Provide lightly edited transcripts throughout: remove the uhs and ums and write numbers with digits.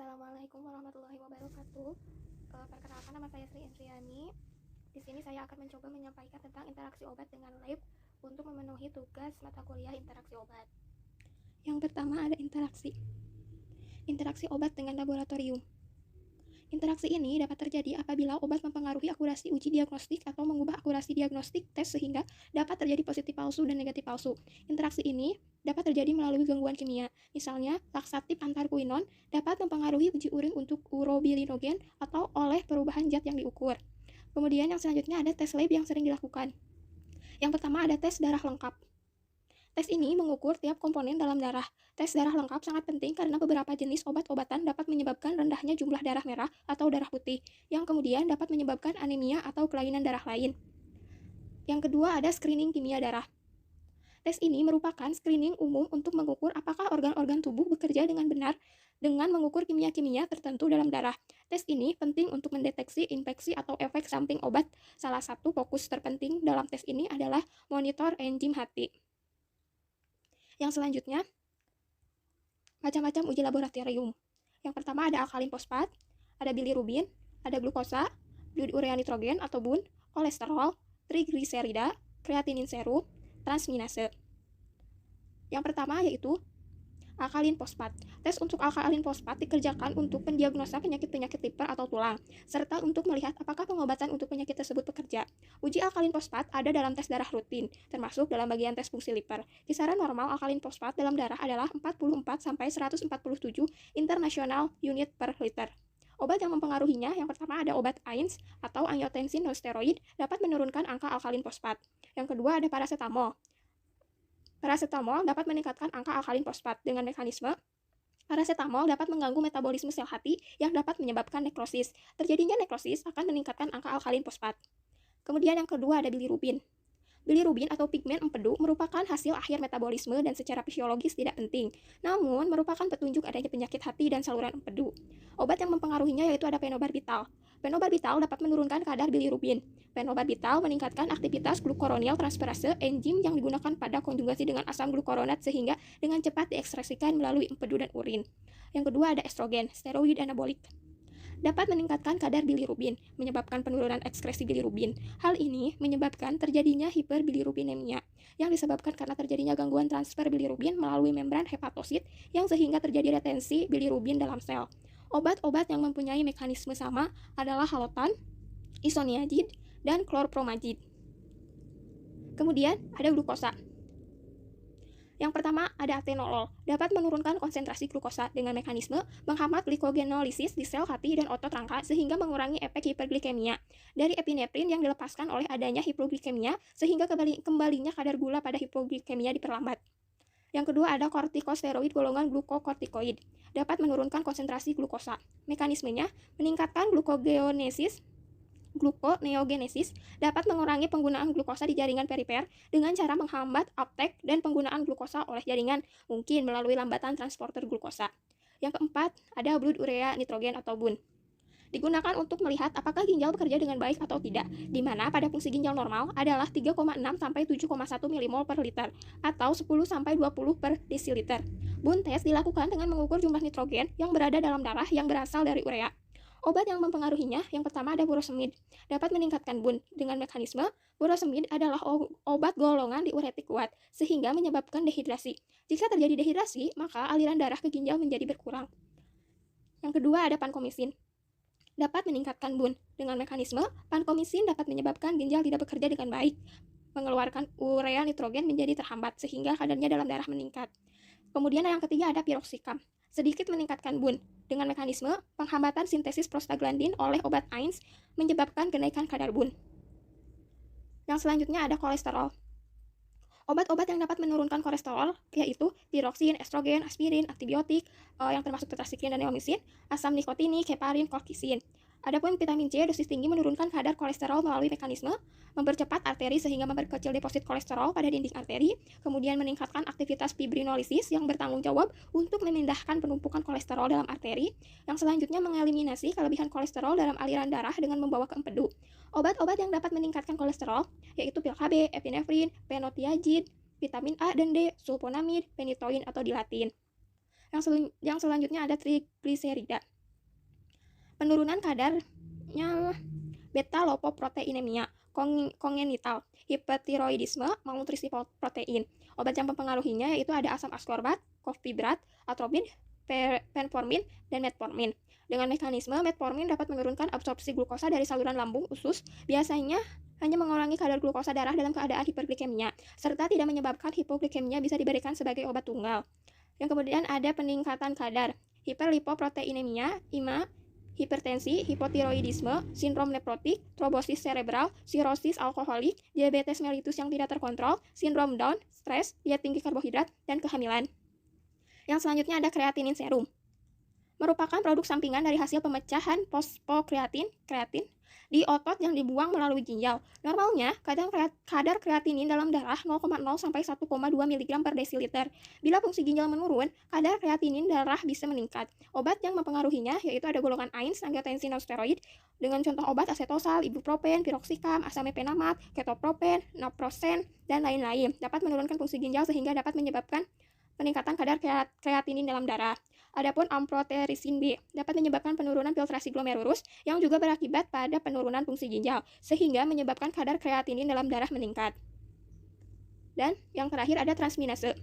Assalamualaikum warahmatullahi wabarakatuh. Perkenalkan, nama saya Sri Indriani. Di sini saya akan mencoba menyampaikan tentang interaksi obat dengan lab untuk memenuhi tugas mata kuliah interaksi obat. Yang pertama ada interaksi obat dengan laboratorium. Interaksi ini dapat terjadi apabila obat mempengaruhi akurasi uji diagnostik atau mengubah akurasi diagnostik tes sehingga dapat terjadi positif palsu dan negatif palsu. Interaksi ini dapat terjadi melalui gangguan kimia. Misalnya, laksatif antarkuinon dapat mempengaruhi uji urin untuk urobilinogen atau oleh perubahan zat yang diukur. Kemudian yang selanjutnya ada tes lab yang sering dilakukan. Yang pertama ada tes darah lengkap. Tes ini mengukur tiap komponen dalam darah. Tes darah lengkap sangat penting karena beberapa jenis obat-obatan dapat menyebabkan rendahnya jumlah darah merah atau darah putih, yang kemudian dapat menyebabkan anemia atau kelainan darah lain. Yang kedua ada screening kimia darah. Tes ini merupakan screening umum untuk mengukur apakah organ-organ tubuh bekerja dengan benar dengan mengukur kimia-kimia tertentu dalam darah. Tes ini penting untuk mendeteksi infeksi atau efek samping obat. Salah satu fokus terpenting dalam tes ini adalah monitor enzim hati. Yang selanjutnya, macam-macam uji laboratorium. Yang pertama ada alkalin fosfat, ada bilirubin, ada glukosa, blood urea nitrogen atau BUN, kolesterol, trigliserida, kreatinin serum, transminase. Yang pertama yaitu alkalin fosfat. Tes untuk alkalin fosfat dikerjakan untuk pendiagnosa penyakit-penyakit liver atau tulang, serta untuk melihat apakah pengobatan untuk penyakit tersebut bekerja. Uji alkalin fosfat ada dalam tes darah rutin, termasuk dalam bagian tes fungsi liver. Kisaran normal alkalin fosfat dalam darah adalah 44-147 international unit per liter. Obat yang mempengaruhinya, yang pertama ada obat AINS atau angiotensin nonsteroid, dapat menurunkan angka alkalin fosfat. Yang kedua ada paracetamol. Paracetamol dapat meningkatkan angka alkalin fosfat dengan mekanisme paracetamol dapat mengganggu metabolisme sel hati yang dapat menyebabkan nekrosis. Terjadinya nekrosis akan meningkatkan angka alkalin fosfat. Kemudian yang kedua ada bilirubin. Bilirubin atau pigmen empedu merupakan hasil akhir metabolisme dan secara fisiologis tidak penting, namun merupakan petunjuk adanya penyakit hati dan saluran empedu. Obat yang mempengaruhinya yaitu ada phenobarbital. Phenobarbital dapat menurunkan kadar bilirubin. Phenobarbital meningkatkan aktivitas glucuronil transferase, enzim yang digunakan pada konjugasi dengan asam glukuronat sehingga dengan cepat diekspresikan melalui empedu dan urin. Yang kedua ada estrogen, steroid anabolik. Dapat meningkatkan kadar bilirubin, menyebabkan penurunan ekskresi bilirubin. Hal ini menyebabkan terjadinya hiperbilirubinemia, yang disebabkan karena terjadinya gangguan transfer bilirubin melalui membran hepatosit, yang sehingga terjadi retensi bilirubin dalam sel. Obat-obat yang mempunyai mekanisme sama adalah halotan, isoniazid, dan klorpromazid. Kemudian ada glukosa. Yang pertama ada atenolol, dapat menurunkan konsentrasi glukosa dengan mekanisme menghambat glikogenolisis di sel hati dan otot rangka sehingga mengurangi efek hiperglikemia dari epinefrin yang dilepaskan oleh adanya hipoglikemia sehingga kembalinya kadar gula pada hipoglikemia diperlambat. Yang kedua ada kortikosteroid golongan glukokortikoid, dapat menurunkan konsentrasi glukosa. Mekanismenya meningkatkan gluconeogenesis dapat mengurangi penggunaan glukosa di jaringan perifer dengan cara menghambat uptake dan penggunaan glukosa oleh jaringan, mungkin melalui lambatan transporter glukosa. Yang keempat, ada blood urea nitrogen atau BUN. Digunakan untuk melihat apakah ginjal bekerja dengan baik atau tidak, di mana pada fungsi ginjal normal adalah 3,6-7,1 mmol per liter atau 10-20 per desiliter. BUN test dilakukan dengan mengukur jumlah nitrogen yang berada dalam darah yang berasal dari urea. Obat yang mempengaruhinya, yang pertama ada furosemid, dapat meningkatkan BUN dengan mekanisme furosemid adalah obat golongan diuretik kuat, sehingga menyebabkan dehidrasi. Jika terjadi dehidrasi, maka aliran darah ke ginjal menjadi berkurang. Yang kedua ada pankomisin, dapat meningkatkan BUN dengan mekanisme pankomisin dapat menyebabkan ginjal tidak bekerja dengan baik, mengeluarkan urea nitrogen menjadi terhambat, sehingga kadarnya dalam darah meningkat. Kemudian yang ketiga ada piroxicam, sedikit meningkatkan BUN dengan mekanisme penghambatan sintesis prostaglandin oleh obat AINS menyebabkan kenaikan kadar BUN. Yang selanjutnya ada kolesterol. Obat-obat yang dapat menurunkan kolesterol yaitu tiroksin, estrogen, aspirin, antibiotik yang termasuk tetrasikrin dan neomycin, asam nikotinik, heparin, kolkisin. Adapun vitamin C dosis tinggi menurunkan kadar kolesterol melalui mekanisme mempercepat arteri sehingga memperkecil deposit kolesterol pada dinding arteri, kemudian meningkatkan aktivitas fibrinolisis yang bertanggung jawab untuk memindahkan penumpukan kolesterol dalam arteri. Yang selanjutnya mengeliminasi kelebihan kolesterol dalam aliran darah dengan membawa ke empedu. Obat-obat yang dapat meningkatkan kolesterol yaitu pil KB, epinefrin, penotiazid, vitamin A dan D, sulfonamid, phenytoin atau dilatin. Yang selanjutnya ada trigliserida. penurunan kadarnya beta-lipoproteinemia kongenital, hipertiroidisme, malnutrisi protein. Obat yang mempengaruhinya yaitu ada asam askorbat, kofibrat, atropin, penformin, dan metformin. Dengan mekanisme, metformin dapat menurunkan absorpsi glukosa dari saluran lambung usus, biasanya hanya mengurangi kadar glukosa darah dalam keadaan hiperglikemia, serta tidak menyebabkan hipoglikemia, bisa diberikan sebagai obat tunggal. Yang kemudian ada peningkatan kadar, hiperlipoproteinemia, IMA, hipertensi, hipotiroidisme, sindrom nefrotik, trombosis cerebral, sirosis alkoholik, diabetes mellitus yang tidak terkontrol, sindrom Down, stres, diet tinggi karbohidrat, dan kehamilan. Yang selanjutnya ada kreatinin serum. Merupakan produk sampingan dari hasil pemecahan fosfokreatin, kreatin, di otot yang dibuang melalui ginjal. Normalnya, kadar kreatinin dalam darah 0,0 sampai 1,2 mg per desiliter. Bila fungsi ginjal menurun, kadar kreatinin darah bisa meningkat. Obat yang mempengaruhinya yaitu ada golongan AINES, angiotensin non-steroid, dengan contoh obat asetosal, ibuprofen, piroxicam, asamefenamat, ketoprofen, naproxen, dan lain-lain. Dapat menurunkan fungsi ginjal sehingga dapat menyebabkan peningkatan kadar kreatinin dalam darah. Adapun amphotericin B dapat menyebabkan penurunan filtrasi glomerulus yang juga berakibat pada penurunan fungsi ginjal, sehingga menyebabkan kadar kreatinin dalam darah meningkat. Dan yang terakhir ada transminase.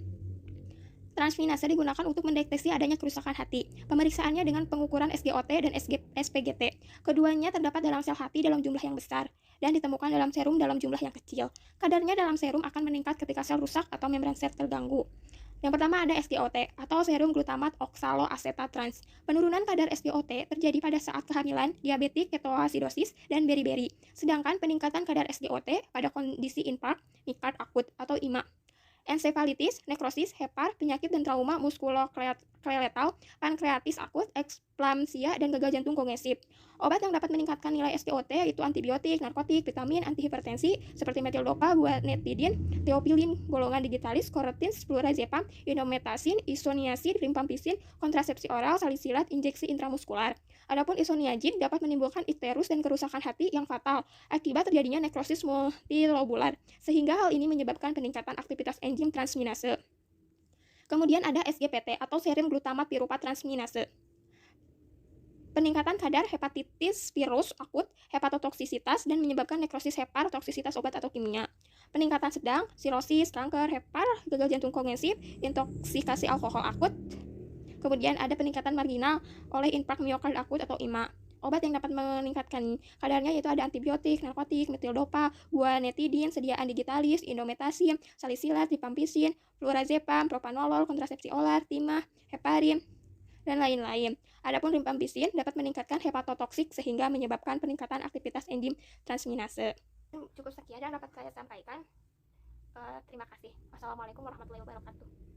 Transminase digunakan untuk mendeteksi adanya kerusakan hati. Pemeriksaannya dengan pengukuran SGOT dan SPGT. Keduanya terdapat dalam sel hati dalam jumlah yang besar dan ditemukan dalam serum dalam jumlah yang kecil. Kadarnya dalam serum akan meningkat ketika sel rusak atau membran sel terganggu. Yang pertama ada SGOT atau serum glutamat oksaloasetat trans. Penurunan kadar SGOT terjadi pada saat kehamilan, diabetik, ketoasidosis, dan beriberi. Sedangkan peningkatan kadar SGOT pada kondisi infark, mikard akut atau IMA. Ensefalitis, nekrosis, hepar, penyakit dan trauma muskuloskeletal, pankreatis akut, eksplamsia, dan gagal jantung kongesif. Obat yang dapat meningkatkan nilai SGOT yaitu antibiotik, narkotik, vitamin, antihipertensi seperti metildopa, guanetidin, teopilin, golongan digitalis, korotin, flurazepam, indomethacin, isoniazid, rifampicin, kontrasepsi oral, salisilat, injeksi intramuskular. Adapun isoniazid dapat menimbulkan ikterus dan kerusakan hati yang fatal akibat terjadinya nekrosis multilobular, sehingga hal ini menyebabkan peningkatan aktivitas enzim transminase. Kemudian ada SGPT atau serum glutamat piruvat transminase. Peningkatan kadar hepatitis virus akut, hepatotoksisitas, dan menyebabkan nekrosis hepar, toksisitas obat atau kimia. Peningkatan sedang, sirosis, kanker, hepar, gagal jantung kongesif, intoksikasi alkohol akut. Kemudian ada peningkatan marginal oleh infark miokard akut atau IMA. Obat yang dapat meningkatkan kadarnya yaitu ada antibiotik, narkotik, metildopa, guanetidin, sediaan digitalis, indomethacin, salisilat, rifampicin, flurazepam, propanolol, kontrasepsi oral, timah, heparin, dan lain-lain. Adapun rifampicin dapat meningkatkan hepatotoksik sehingga menyebabkan peningkatan aktivitas enzim transminase. Cukup sekian yang dapat saya sampaikan. Terima kasih. Wassalamualaikum warahmatullahi wabarakatuh.